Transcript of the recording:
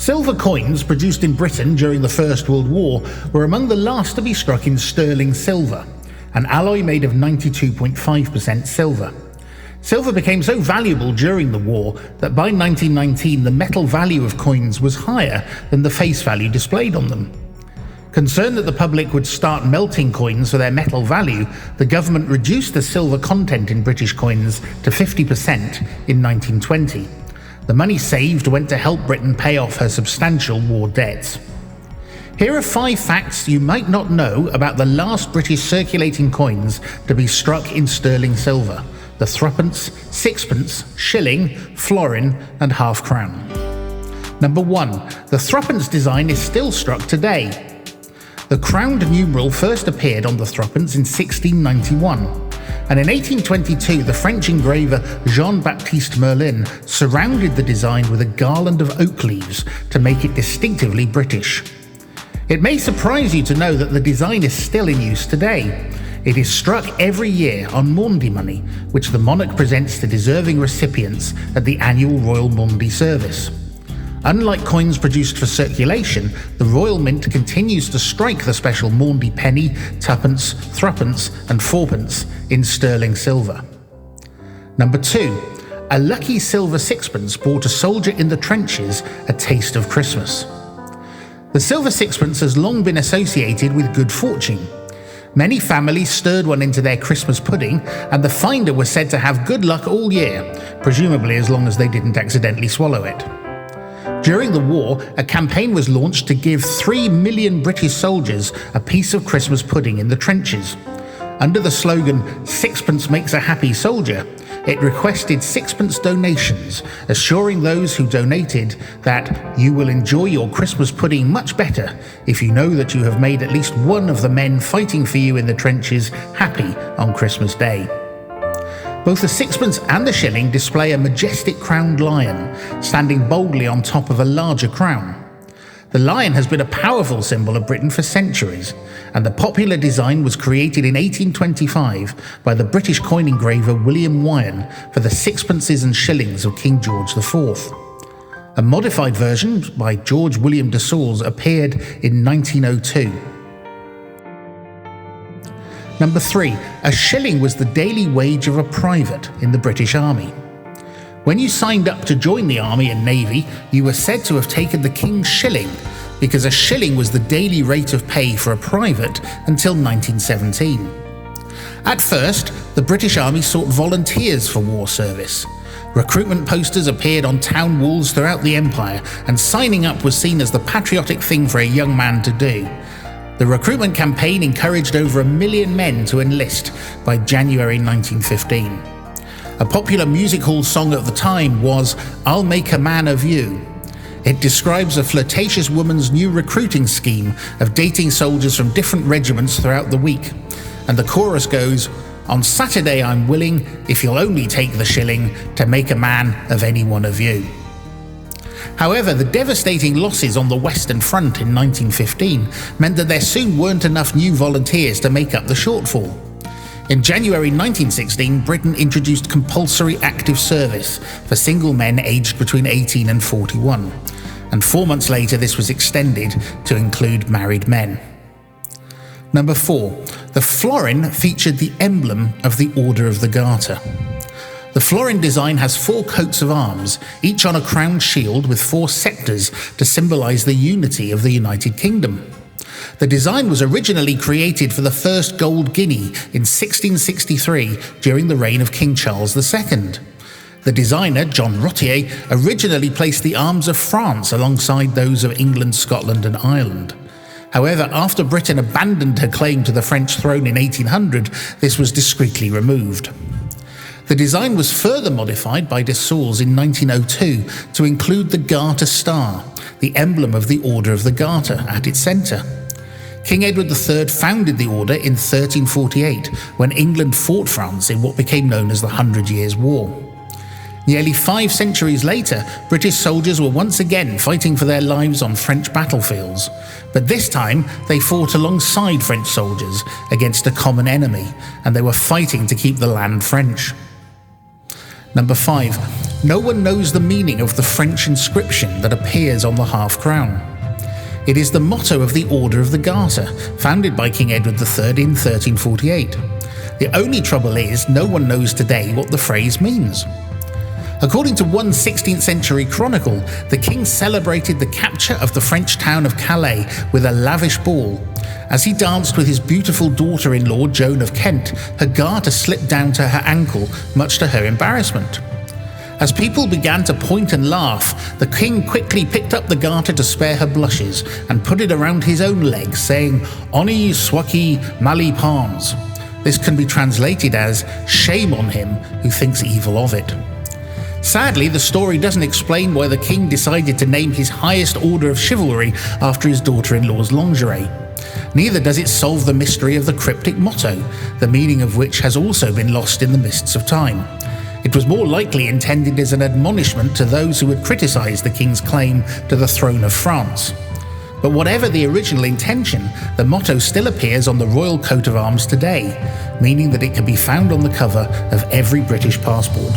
Silver coins produced in Britain during the First World War were among the last to be struck in sterling silver, an alloy made of 92.5% silver. Silver became so valuable during the war that by 1919 the metal value of coins was higher than the face value displayed on them. Concerned that the public would start melting coins for their metal value, the government reduced the silver content in British coins to 50% in 1920. The money saved went to help Britain pay off her substantial war debts. Here are 5 facts you might not know about the last British circulating coins to be struck in sterling silver: the threepence, sixpence, shilling, florin and half crown. Number 1. The threepence design is still struck today. The crowned numeral first appeared on the thruppence in 1691, and in 1822 the French engraver Jean-Baptiste Merlin surrounded the design with a garland of oak leaves to make it distinctively British. It may surprise you to know that the design is still in use today. It is struck every year on Maundy money, which the monarch presents to deserving recipients at the annual Royal Maundy service. Unlike coins produced for circulation, the Royal Mint continues to strike the special Maundy penny, twopence, thruppence and fourpence in sterling silver. Number 2. A lucky silver sixpence brought a soldier in the trenches a taste of Christmas. The silver sixpence has long been associated with good fortune. Many families stirred one into their Christmas pudding, and the finder was said to have good luck all year, presumably as long as they didn't accidentally swallow it. During the war, a campaign was launched to give 3 million British soldiers a piece of Christmas pudding in the trenches. Under the slogan, "Sixpence makes a happy soldier," it requested sixpence donations, assuring those who donated that you will enjoy your Christmas pudding much better if you know that you have made at least one of the men fighting for you in the trenches happy on Christmas Day. Both the sixpence and the shilling display a majestic crowned lion, standing boldly on top of a larger crown. The lion has been a powerful symbol of Britain for centuries, and the popular design was created in 1825 by the British coin engraver William Wyon for the sixpences and shillings of King George IV. A modified version by George William de Saules appeared in 1902. Number 3. A shilling was the daily wage of a private in the British Army. When you signed up to join the Army and Navy, you were said to have taken the King's shilling, because a shilling was the daily rate of pay for a private until 1917. At first, the British Army sought volunteers for war service. Recruitment posters appeared on town walls throughout the Empire, and signing up was seen as the patriotic thing for a young man to do. The recruitment campaign encouraged over 1 million men to enlist by January 1915. A popular music hall song at the time was "I'll Make a Man of You." It describes a flirtatious woman's new recruiting scheme of dating soldiers from different regiments throughout the week. And the chorus goes, "On Saturday I'm willing, if you'll only take the shilling, to make a man of any one of you." However, the devastating losses on the Western Front in 1915 meant that there soon weren't enough new volunteers to make up the shortfall. In January 1916, Britain introduced compulsory active service for single men aged between 18 and 41, and 4 months later this was extended to include married men. Number 4. The florin featured the emblem of the Order of the Garter. The florin design has 4 coats of arms, each on a crowned shield with 4 sceptres to symbolise the unity of the United Kingdom. The design was originally created for the first gold guinea in 1663 during the reign of King Charles II. The designer, John Rottier, originally placed the arms of France alongside those of England, Scotland and Ireland. However, after Britain abandoned her claim to the French throne in 1800, this was discreetly removed. The design was further modified by de Saules in 1902 to include the Garter Star, the emblem of the Order of the Garter, at its centre. King Edward III founded the order in 1348, when England fought France in what became known as the 100 Years' War. Nearly 5 centuries later, British soldiers were once again fighting for their lives on French battlefields, but this time they fought alongside French soldiers against a common enemy, and they were fighting to keep the land French. Number 5. No one knows the meaning of the French inscription that appears on the half-crown. It is the motto of the Order of the Garter, founded by King Edward III in 1348. The only trouble is, no one knows today what the phrase means. According to one 16th century chronicle, the king celebrated the capture of the French town of Calais with a lavish ball. As he danced with his beautiful daughter-in-law Joan of Kent, her garter slipped down to her ankle, much to her embarrassment. As people began to point and laugh, the king quickly picked up the garter to spare her blushes and put it around his own legs, saying, "Honi soit mali pense." This can be translated as, "Shame on him who thinks evil of it." Sadly, the story doesn't explain why the king decided to name his highest order of chivalry after his daughter-in-law's lingerie. Neither does it solve the mystery of the cryptic motto, the meaning of which has also been lost in the mists of time. It was more likely intended as an admonishment to those who had criticised the king's claim to the throne of France. But whatever the original intention, the motto still appears on the royal coat of arms today, meaning that it can be found on the cover of every British passport.